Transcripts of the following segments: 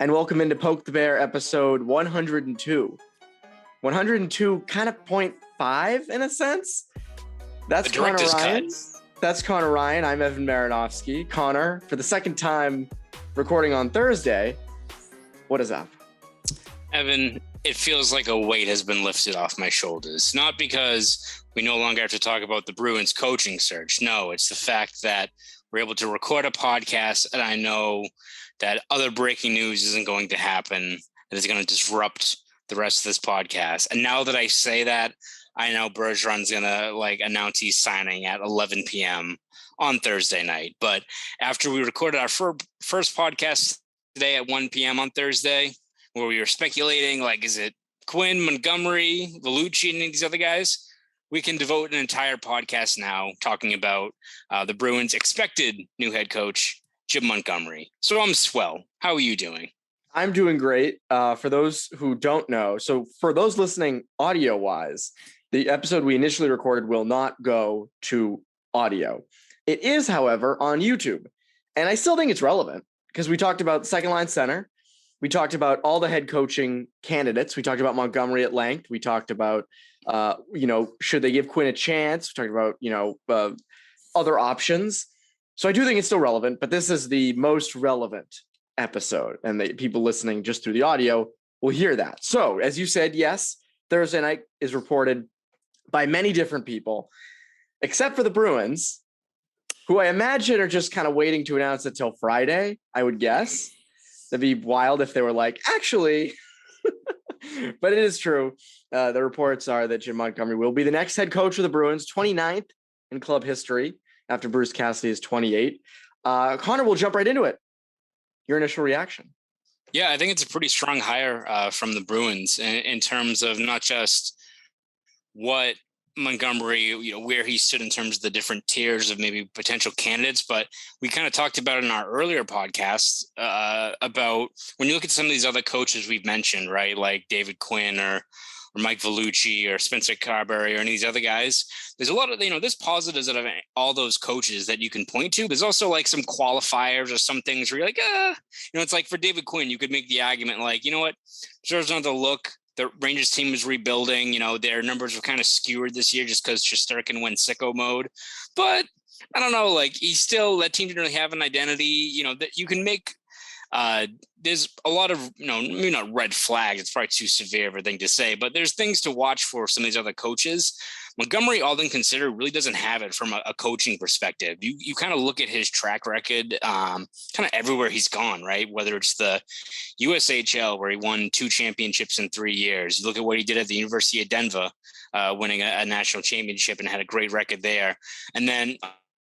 and welcome into Poke the Bear episode 102. 102 kind of 0.5 in a sense. That's Conor Ryan. That's Conor Ryan. I'm Evan Marinofsky. Conor, for the second time recording on Thursday, what is up? Evan, it feels like a weight has been lifted off my shoulders. Not because we no longer have to talk about the Bruins coaching search. No, it's the fact that we're able to record a podcast, and I know that other breaking news isn't going to happen. That is going to disrupt the rest of this podcast. And now that I say that, I know Bergeron's going to announce he's signing at 11 p.m. on Thursday night. But after we recorded our first podcast today at 1 p.m. on Thursday, where we were speculating, is it Quinn, Montgomery, Vellucci, and these other guys? We can devote an entire podcast now talking about the Bruins' expected new head coach, Jim Montgomery. So I'm swell. How are you doing? I'm doing great. For those who don't know, so for those listening audio-wise, the episode we initially recorded will not go to audio. It is, however, on YouTube. And I still think it's relevant because we talked about second line center. We talked about all the head coaching candidates. We talked about Montgomery at length. We talked about, should they give Quinn a chance? We talked about, other options. So I do think it's still relevant, but this is the most relevant episode. And the people listening just through the audio will hear that. So as you said, yes, Thursday night is reported by many different people, except for the Bruins, who I imagine are just kind of waiting to announce it till Friday, I would guess. That'd be wild if they were like, actually, but it is true. The reports are that Jim Montgomery will be the next head coach of the Bruins, 29th in club history after Bruce Cassidy is 28. Conor, we'll jump right into it. Your initial reaction. Yeah, I think it's a pretty strong hire from the Bruins in terms of not just what Montgomery, where he stood in terms of the different tiers of maybe potential candidates. But we kind of talked about in our earlier podcasts about when you look at some of these other coaches we've mentioned, right? Like David Quinn or Mike Vellucci or Spencer Carberry or any of these other guys. There's a lot of, there's positives out of all those coaches that you can point to. There's also some qualifiers or some things where you're like, it's like for David Quinn, you could make the argument deserves another look. The Rangers team was rebuilding, their numbers were kind of skewered this year just because Shesterkin went sicko mode. But I don't know, that team didn't really have an identity, that you can make. There's a lot of, maybe not red flags. It's probably too severe of a thing to say, but there's things to watch for some of these other coaches. Montgomery, all things considered, really doesn't have it from a coaching perspective. You kind of look at his track record, kind of everywhere he's gone, right? Whether it's the USHL, where he won 2 championships in 3 years. You look at what he did at the University of Denver, winning a national championship and had a great record there. And then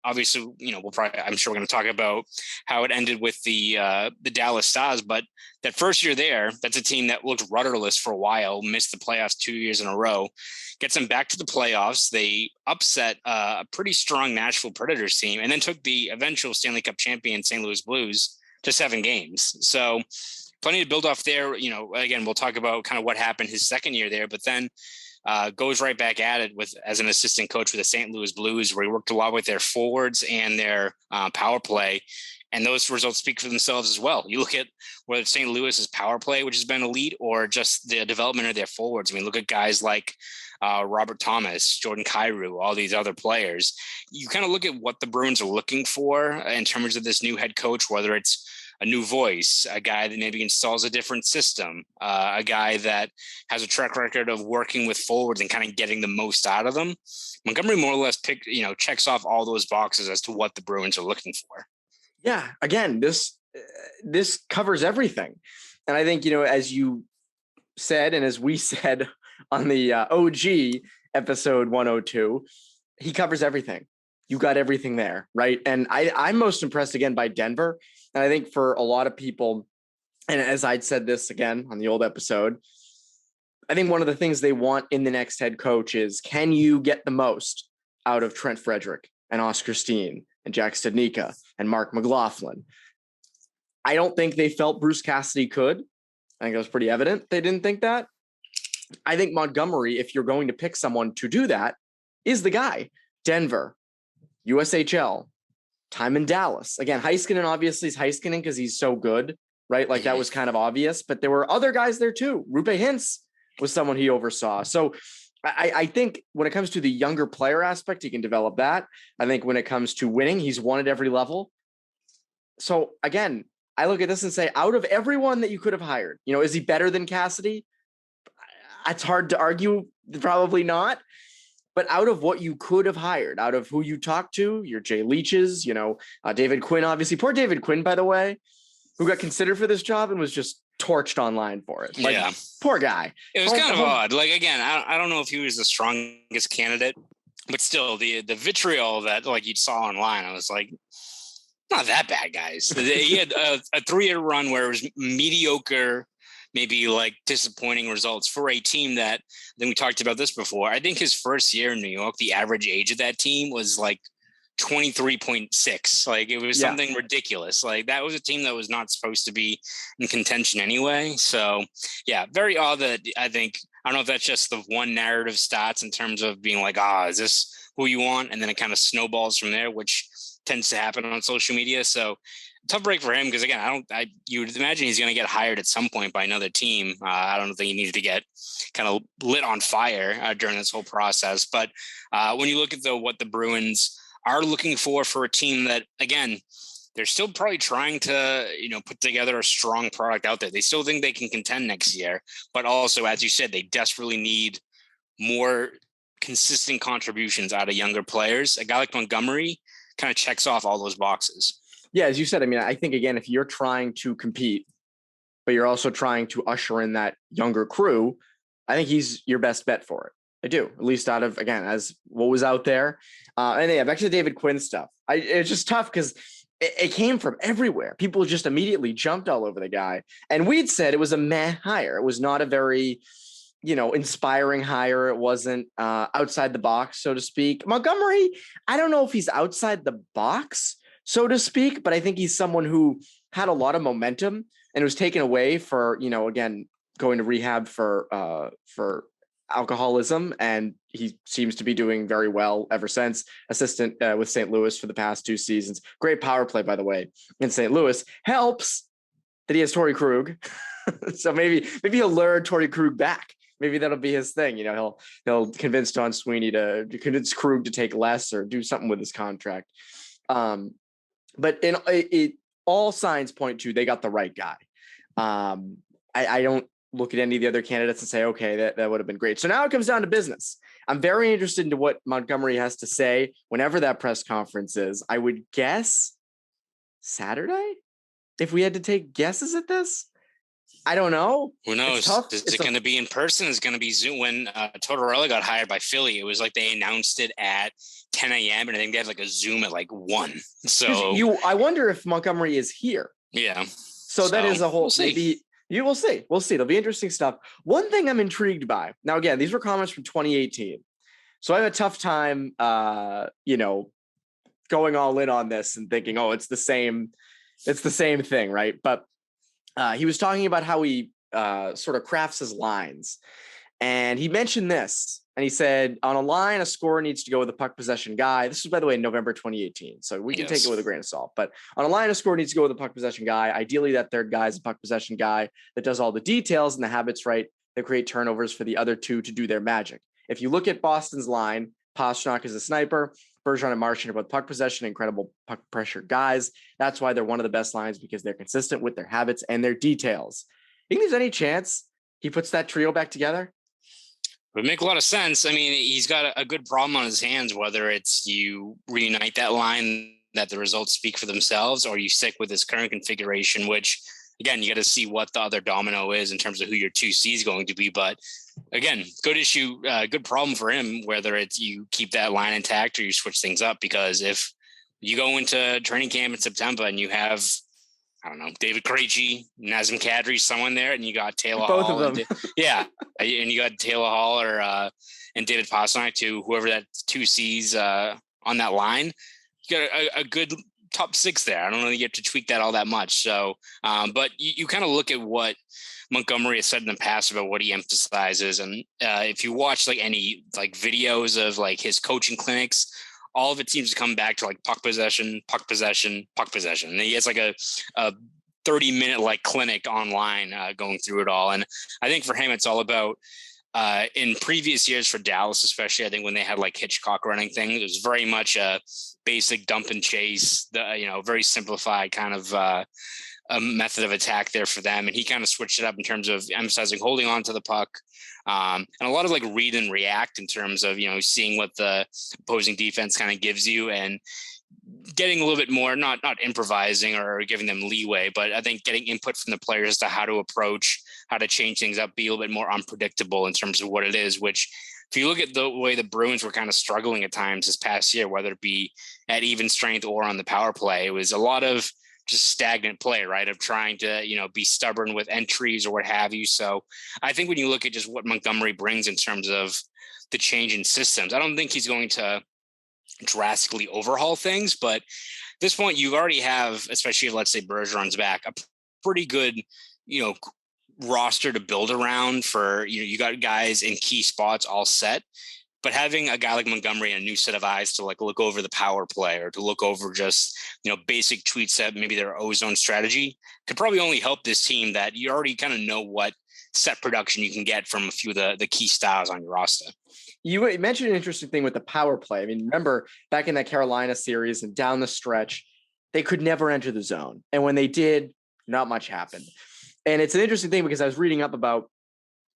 obviously, I'm sure we're going to talk about how it ended with the Dallas Stars, but that first year there, that's a team that looked rudderless for a while, missed the playoffs 2 years in a row, gets them back to the playoffs. They upset a pretty strong Nashville Predators team and then took the eventual Stanley Cup champion St. Louis Blues to 7 games. So plenty to build off there. Again, we'll talk about kind of what happened his second year there, but then goes right back at it as an assistant coach for the St. Louis Blues, where he worked a lot with their forwards and their power play. And those results speak for themselves as well. You look at whether St. Louis's power play, which has been elite, or just the development of their forwards. I mean, look at guys like Robert Thomas, Jordan Kyrou, all these other players. You kind of look at what the Bruins are looking for in terms of this new head coach, whether it's a new voice, a guy that maybe installs a different system, a guy that has a track record of working with forwards and kind of getting the most out of them. Montgomery more or less checks off all those boxes as to what the Bruins are looking for. Yeah, again, this covers everything. And I think, as you said, and as we said on the OG episode 102, he covers everything. You got everything there, right? And I'm most impressed again by Denver. And I think for a lot of people, and as I'd said this again on the old episode, I think one of the things they want in the next head coach is, can you get the most out of Trent Frederick and Oscar Steen and Jack Studnicka and Mark McLaughlin? I don't think they felt Bruce Cassidy could. I think it was pretty evident they didn't think that. I think Montgomery, if you're going to pick someone to do that, is the guy. Denver, USHL, time in Dallas. Again, Heiskanen obviously is Heiskanen because he's so good. right? Like that was kind of obvious, but there were other guys there too. Rupe Hintz was someone he oversaw. So I think when it comes to the younger player aspect, he can develop that. I think when it comes to winning, he's won at every level. So again, I look at this and say, out of everyone that you could have hired, is he better than Cassidy? It's hard to argue, probably not. But out of what you could have hired, out of who you talked to, your Jay Leaches, David Quinn, obviously. Poor David Quinn, by the way, who got considered for this job and was just torched online for it. Poor guy. It was kind of odd. Like, again, I don't know if he was the strongest candidate, but still the vitriol that like you saw online, I was like, not that bad, guys. He had a 3-year run where it was mediocre, maybe like disappointing results for a team that, then we talked about this before. I think his first year in New York, the average age of that team was like 23.6. Like it was something ridiculous. Like that was a team that was not supposed to be in contention anyway. So yeah, very odd that I don't know if that's just the one narrative stats in terms of being like, is this who you want? And then it kind of snowballs from there, which tends to happen on social media. So tough break for him because again, you would imagine he's going to get hired at some point by another team. I don't think he needed to get kind of lit on fire during this whole process. But when you look at what the Bruins are looking for a team that, again, they're still probably trying to, put together a strong product out there. They still think they can contend next year, but also, as you said, they desperately need more consistent contributions out of younger players. A guy like Montgomery kind of checks off all those boxes. Yeah, as you said, I think, again, if you're trying to compete, but you're also trying to usher in that younger crew, I think he's your best bet for it. I do, at least out of, again, as what was out there. And yeah, back to the David Quinn stuff. It's just tough because it came from everywhere. People just immediately jumped all over the guy. And we'd said it was a meh hire. It was not a very, inspiring hire. It wasn't outside the box, so to speak. Montgomery, I don't know if he's outside the box, so to speak, but I think he's someone who had a lot of momentum and was taken away for, again, going to rehab for alcoholism. And he seems to be doing very well ever since. Assistant with St. Louis for the past 2 seasons. Great power play, by the way, in St. Louis. Helps that he has Torrey Krug. So maybe he'll lure Torrey Krug back. Maybe that'll be his thing. He'll convince Don Sweeney to convince Krug to take less or do something with his contract. But all signs point to they got the right guy. I don't look at any of the other candidates and say, okay, that would have been great. So now it comes down to business. I'm very interested into what Montgomery has to say whenever that press conference is. I would guess Saturday, if we had to take guesses at this. I don't know. Who knows? Is it going to be in person? Is it going to be Zoom? When Tortorella got hired by Philly, it was like they announced it at 10 a.m. and I think they had like a Zoom at like 1. So I wonder if Montgomery is here. Yeah. So that is a whole maybe. We'll see. We'll see. There'll be interesting stuff. One thing I'm intrigued by. Now, again, these were comments from 2018. So I have a tough time, going all in on this and thinking, it's the same thing, right? But he was talking about how he sort of crafts his lines. And he mentioned this. And he said, on a line, a scorer needs to go with a puck possession guy. This was, by the way, in November 2018. So we can take it with a grain of salt. But on a line, a scorer needs to go with a puck possession guy. Ideally, that third guy is a puck possession guy that does all the details and the habits right that create turnovers for the other two to do their magic. If you look at Boston's line, Pastrnak is a sniper. Bergeron and Marchand are both puck possession, incredible puck pressure guys. That's why they're one of the best lines, because they're consistent with their habits and their details. You think there's any chance he puts that trio back together? It would make a lot of sense. I mean, he's got a good problem on his hands, whether it's you reunite that line, that the results speak for themselves, or you stick with this current configuration, which, again, you got to see what the other domino is in terms of who your 2C is going to be. But again, good issue, good problem for him, whether it's you keep that line intact or you switch things up, because if you go into training camp in September and you have, I don't know, David Krejci, Nazem Kadri, someone there, and you got Taylor Both Hall. of them. And you got Taylor Hall and David Pastrnak, to whoever that 2C's on that line. You got a good top 6 there. I don't know, you have to tweak that all that much. So, but you kind of look at what Montgomery has said in the past about what he emphasizes. And if you watch like any like videos of like his coaching clinics, all of it seems to come back to like puck possession, puck possession, puck possession. And he has like a 30-minute like clinic online going through it all. And I think for him, it's all about in previous years for Dallas, especially, I think when they had like Hitchcock running things, it was very much a basic dump and chase, very simplified kind of a method of attack there for them. And he kind of switched it up in terms of emphasizing holding on to the puck, and a lot of like read and react in terms of, seeing what the opposing defense kind of gives you and getting a little bit more, not improvising or giving them leeway, but I think getting input from the players as to how to approach, how to change things up, be a little bit more unpredictable in terms of what it is, which if you look at the way the Bruins were kind of struggling at times this past year, whether it be at even strength or on the power play, it was a lot of just stagnant play, right? Of trying to, be stubborn with entries or what have you. So I think when you look at just what Montgomery brings in terms of the change in systems, I don't think he's going to drastically overhaul things, but at this point you already have, especially if let's say Bergeron's back, a pretty good, roster to build around for, you got guys in key spots all set. But having a guy like Montgomery and a new set of eyes to like look over the power play or to look over just, basic tweaks that maybe their ozone strategy could probably only help this team that you already kind of know what set production you can get from a few of the key styles on your roster. You mentioned an interesting thing with the power play. I mean, remember back in that Carolina series and down the stretch, they could never enter the zone. And when they did, not much happened. And it's an interesting thing because I was reading up about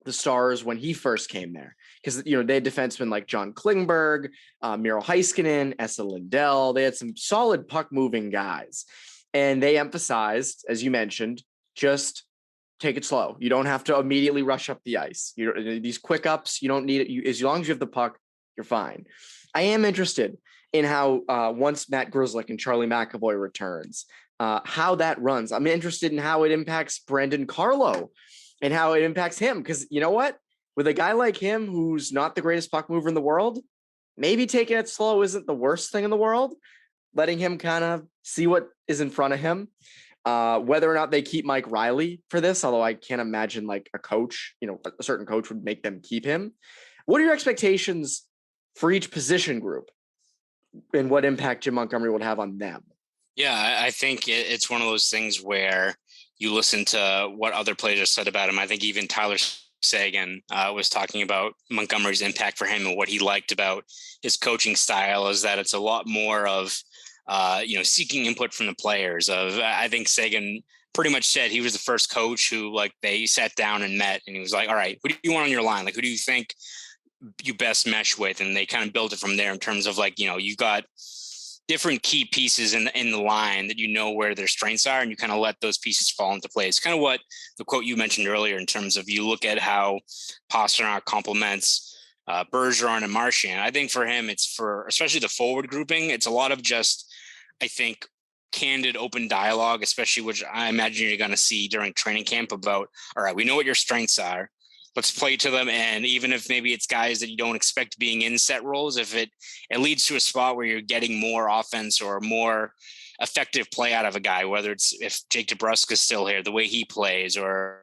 the Stars when he first came there, because they had defensemen like John Klingberg, Miro Heiskanen, Esa Lindell. They had some solid puck moving guys, and they emphasized, as you mentioned, just take it slow. You don't have to immediately rush up the ice. These quick ups, you don't need it. As long as you have the puck, you're fine. I am interested in how once Matt Grzelcyk and Charlie McAvoy returns, how that runs. I'm interested in how it impacts Brendan Carlo and how it impacts him. Because you know what? With a guy like him, who's not the greatest puck mover in the world, maybe taking it slow isn't the worst thing in the world. Letting him kind of see what is in front of him. Whether or not they keep Mike Riley for this, although I can't imagine like a coach, a certain coach would make them keep him. What are your expectations for each position group and what impact Jim Montgomery would have on them? Yeah, I think it's one of those things where you listen to what other players have said about him. I think even Tyler Seguin was talking about Montgomery's impact for him and what he liked about his coaching style is that it's a lot more of, seeking input from the players. I think Seguin pretty much said he was the first coach who they sat down and met and he was like, all right, who do you want on your line? Like, who do you think you best mesh with? And they kind of built it from there in terms of you got different key pieces in the line that where their strengths are, and you kind of let those pieces fall into place. Kind of what the quote you mentioned earlier in terms of you look at how Pastrnak complements Bergeron and Marchand. I think for him, it's for especially the forward grouping. It's a lot of just, I think, candid, open dialogue, especially which I imagine you're going to see during training camp about, all right, we know what your strengths are. Let's play to them. And even if maybe it's guys that you don't expect being in set roles, if it leads to a spot where you're getting more offense or more effective play out of a guy, whether it's if Jake DeBrusk is still here, the way he plays, or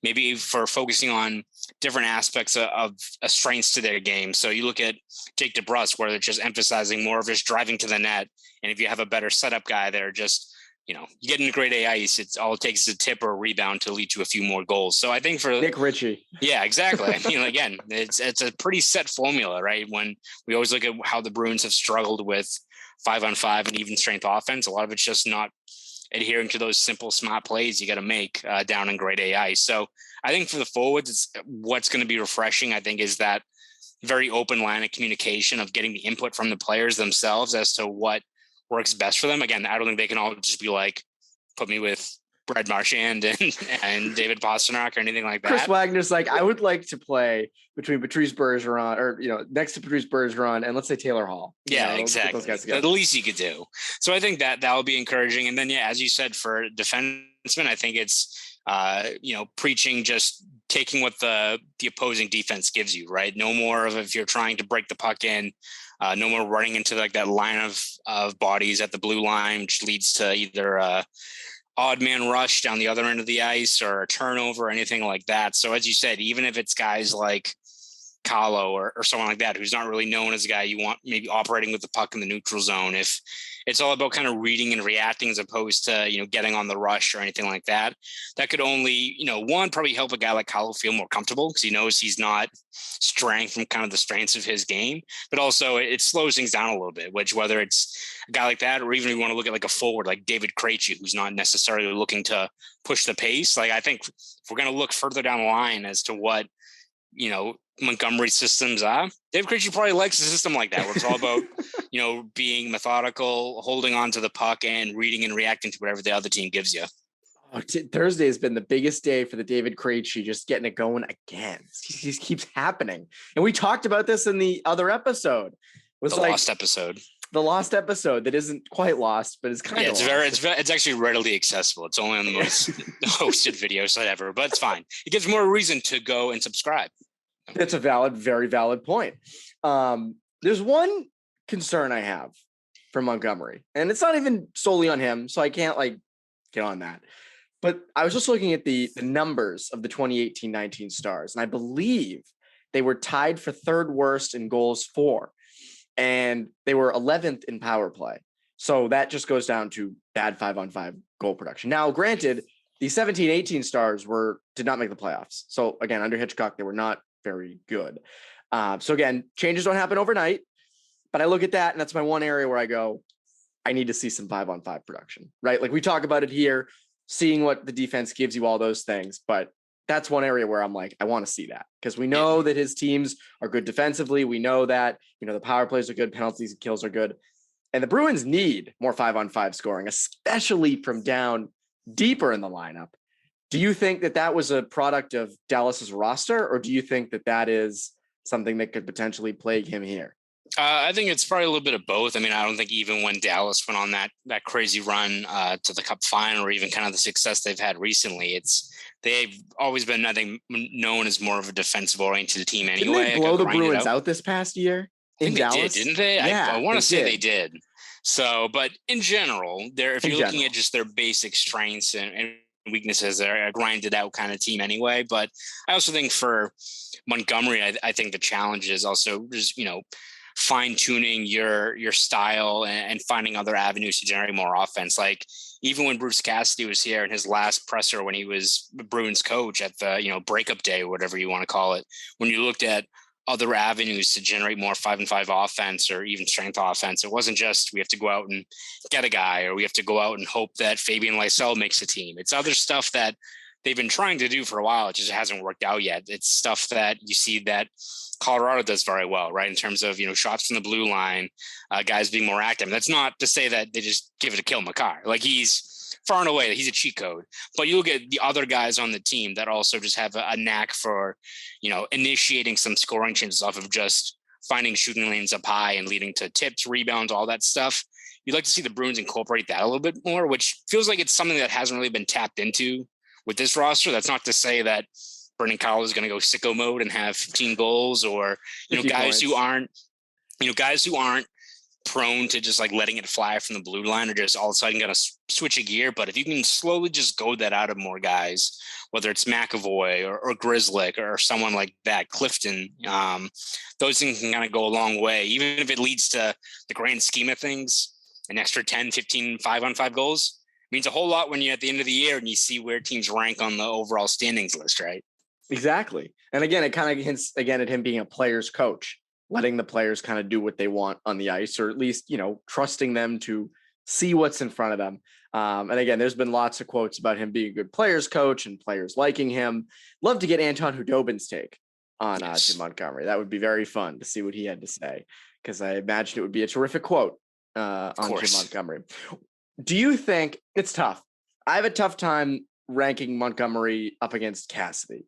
maybe for focusing on different aspects of strengths to their game. So you look at Jake DeBrusk, where they're just emphasizing more of just driving to the net. And if you have a better setup guy, they're just, you get into grade A ice, it's all it takes is a tip or a rebound to lead to a few more goals. So I think for Nick Ritchie. Yeah, exactly. Again, it's a pretty set formula, right? When we always look at how the Bruins have struggled with 5-on-5 and even strength offense, a lot of it's just not adhering to those simple, smart plays you got to make down in grade A ice. So I think for the forwards, what's going to be refreshing, I think, is that very open line of communication of getting the input from the players themselves as to what works best for them. Again, I don't think they can all just be like, put me with Brad Marchand and David Pastrnak or anything like that. Chris Wagner's like, I would like to play between Patrice Bergeron or, next to Patrice Bergeron and let's say Taylor Hall. Yeah, exactly. Those guys the least you could do. So I think that will be encouraging. And then, as you said, for defensemen, I think it's, preaching just taking what the opposing defense gives you, right? No more of if you're trying to break the puck in, no more running into that line of bodies at the blue line, which leads to either a odd man rush down the other end of the ice or a turnover or anything like that. So as you said, even if it's guys like Carlo or someone like that, who's not really known as a guy you want maybe operating with the puck in the neutral zone, if it's all about kind of reading and reacting as opposed to, getting on the rush or anything like that. That could only, one, probably help a guy like Kyle feel more comfortable because he knows he's not straying from kind of the strengths of his game, but also it slows things down a little bit, which whether it's a guy like that, or even if you want to look at like a forward like David Krejci, who's not necessarily looking to push the pace. Like, I think if we're going to look further down the line as to what, Montgomery's systems are, David Krejci probably likes a system like that, where it's all about, being methodical, holding on to the puck and reading and reacting to whatever the other team gives you. Thursday has been the biggest day for the David Krejci, just getting it going again. He just keeps happening. And we talked about this in the other episode. The lost episode. The lost episode that isn't quite lost, but it's kind of it's actually readily accessible. It's only on the most hosted video site ever, but it's fine. It gives more reason to go and subscribe. That's a very valid point. There's one concern I have for Montgomery, and it's not even solely on him, so I can't get on that. But I was just looking at the numbers of the 2018-19 Stars, and I believe they were tied for third worst in goals for. And they were 11th in power play. So that just goes down to bad 5-on-5 goal production. Now, granted, the 17-18 Stars did not make the playoffs. So again, under Hitchcock, they were not very good. So again, changes don't happen overnight. But I look at that, and that's my one area where I go, I need to see some 5-on-5 production, right? Like we talk about it here, seeing what the defense gives you, all those things. But that's one area where I'm like, I want to see that, because we know that his teams are good defensively. We know that, the power plays are good, penalties and kills are good. And the Bruins need more 5-on-5 scoring, especially from down deeper in the lineup. Do you think that was a product of Dallas's roster, or do you think that is something that could potentially plague him here? I think it's probably a little bit of both. I mean, I don't think even when Dallas went on that crazy run to the Cup final, or even kind of the success they've had recently, they've always been, I think, known as more of a defensive-oriented team anyway. Didn't they blow the Bruins out this past year in Dallas? Didn't they? Yeah, I want to say they did. So, but in general, if you're looking at just their basic strengths and weaknesses, they're a grinded out kind of team anyway. But I also think for Montgomery, I think the challenge is also just, fine tuning your style and finding other avenues to generate more offense. Like even when Bruce Cassidy was here in his last presser, when he was the Bruins coach at the, breakup day, or whatever you want to call it, when you looked at other avenues to generate more 5-on-5 offense or even strength offense, it wasn't just, we have to go out and get a guy, or we have to go out and hope that Fabian Lysell makes a team. It's other stuff that they've been trying to do for a while. It just hasn't worked out yet. It's stuff that you see that Colorado does very well, right? In terms of, shots from the blue line, guys being more active. And that's not to say that they just give it to Kale McCarr. Like he's far and away, he's a cheat code. But you look at the other guys on the team that also just have a knack for, initiating some scoring changes off of just finding shooting lanes up high and leading to tips, rebounds, all that stuff. You'd like to see the Bruins incorporate that a little bit more, which feels like it's something that hasn't really been tapped into with this roster. That's not to say that Brendan Cowell is going to go sicko mode and have 15 goals, or, guys who aren't prone to just like letting it fly from the blue line, or just all of a sudden going to switch a gear. But if you can slowly just go that out of more guys, whether it's McAvoy or Grizzlick or someone like that, Clifton, those things can kind of go a long way, even if it leads to the grand scheme of things, an extra 10, 15, 5-on-5 goals means a whole lot when you're at the end of the year and you see where teams rank on the overall standings list, right? Exactly. And again, it kind of hints again at him being a player's coach, letting the players kind of do what they want on the ice, or at least, trusting them to see what's in front of them. And again, there's been lots of quotes about him being a good players coach and players liking him. Love to get Anton Hudobin's take on Jim Montgomery. That would be very fun to see what he had to say, because I imagine it would be a terrific quote on Jim Montgomery. Do you think it's tough? I have a tough time ranking Montgomery up against Cassidy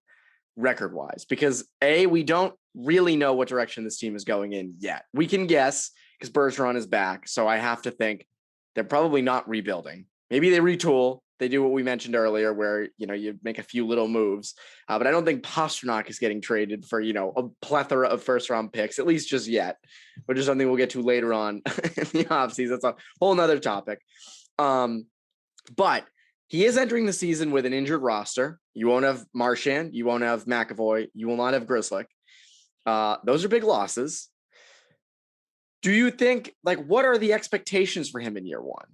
record-wise, because we don't really know what direction this team is going in yet. We can guess because Bergeron is back, so I have to think they're probably not rebuilding. Maybe they retool. They do what we mentioned earlier, where you make a few little moves, but I don't think Pastrnak is getting traded for a plethora of first-round picks, at least just yet, which is something we'll get to later on in the offseason. That's a whole nother topic. But he is entering the season with an injured roster. You won't have Marchand. You won't have McAvoy. You will not have Grizzlick. Those are big losses. Do you think, like, what are the expectations for him in year one?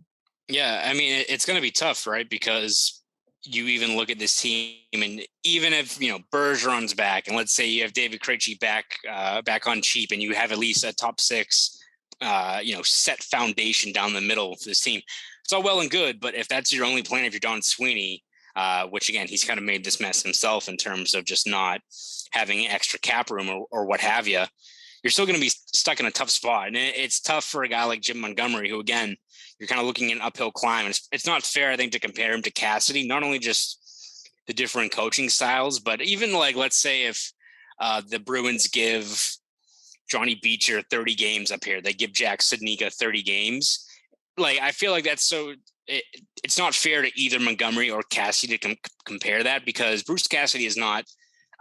Yeah, I mean, it's going to be tough, right? Because you even look at this team, and even if, Bergeron's back, and let's say you have David Krejci back on cheap, and you have at least a top six, set foundation down the middle of this team, it's all well and good. But if that's your only plan, if you're Don Sweeney, which again, he's kind of made this mess himself in terms of just not having extra cap room or what have you, you're still going to be stuck in a tough spot. And it's tough for a guy like Jim Montgomery, who, again, you're kind of looking at an uphill climb. And it's not fair, I think, to compare him to Cassidy, not only just the different coaching styles, but even, like, let's say if the Bruins give Johnny Beecher 30 games up here, they give Jack Studnicka 30 games. Like, I feel like that's it's not fair to either Montgomery or Cassidy to compare that, because Bruce Cassidy is not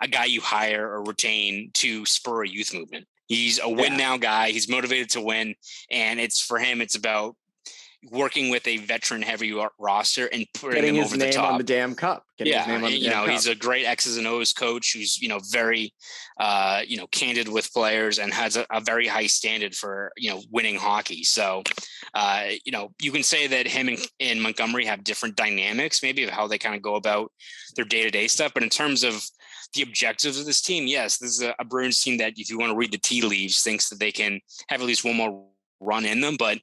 a guy you hire or retain to spur a youth movement. He's a win now guy. He's motivated to win. And for him, it's about working with a veteran heavy roster and putting him over the top. Getting his name on the damn cup. He's a great X's and O's coach who's, very, candid with players and has a very high standard for, winning hockey. So, you can say that him and Montgomery have different dynamics, maybe, of how they kind of go about their day-to-day stuff. But in terms of the objectives of this team, yes, this is a Bruins team that, if you want to read the tea leaves, thinks that they can have at least one more run in them. But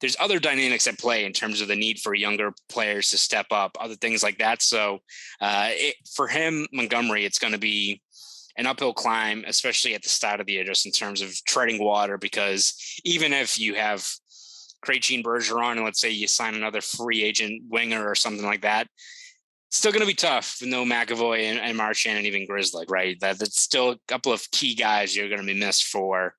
there's other dynamics at play in terms of the need for younger players to step up, other things like that. So for him, Montgomery, it's going to be an uphill climb, especially at the start of the year, just in terms of treading water, because even if you have Krejci and Bergeron, and let's say you sign another free agent winger or something like that, it's still going to be tough with no McAvoy and Marchand and even Grizzly, right? That's still a couple of key guys you're going to be missed for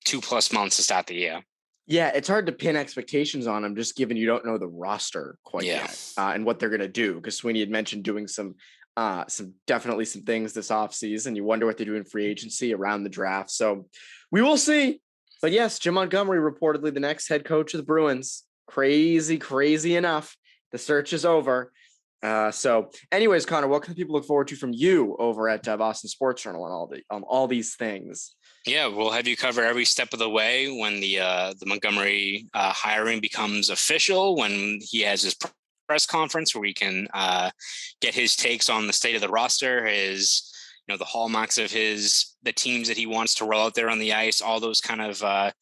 2+ months to start the year. Yeah, it's hard to pin expectations on them, just given you don't know the roster quite yet and what they're going to do. Because Sweeney had mentioned doing some definitely some things this offseason. You wonder what they do in free agency around the draft. So we will see. But yes, Jim Montgomery reportedly the next head coach of the Bruins. Crazy enough. The search is over. So anyways, Conor, what can people look forward to from you over at Boston Sports Journal on all these things? Yeah, we'll have you cover every step of the way when the Montgomery hiring becomes official, when he has his press conference where we can get his takes on the state of the roster, his, the hallmarks of the teams that he wants to roll out there on the ice, all those kind of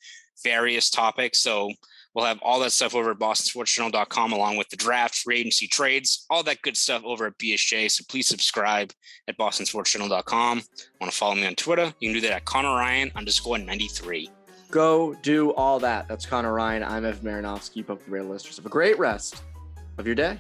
various topics. So we'll have all that stuff over at bostonsportsjournal.com, along with the draft, free agency, trades, all that good stuff over at BSJ. So please subscribe at bostonsportsjournal.com. Want to follow me on Twitter? You can do that at ConorRyan_93. Go do all that. That's Conor Ryan. I'm Evan Marinofsky. Hope the listeners have a great rest of your day.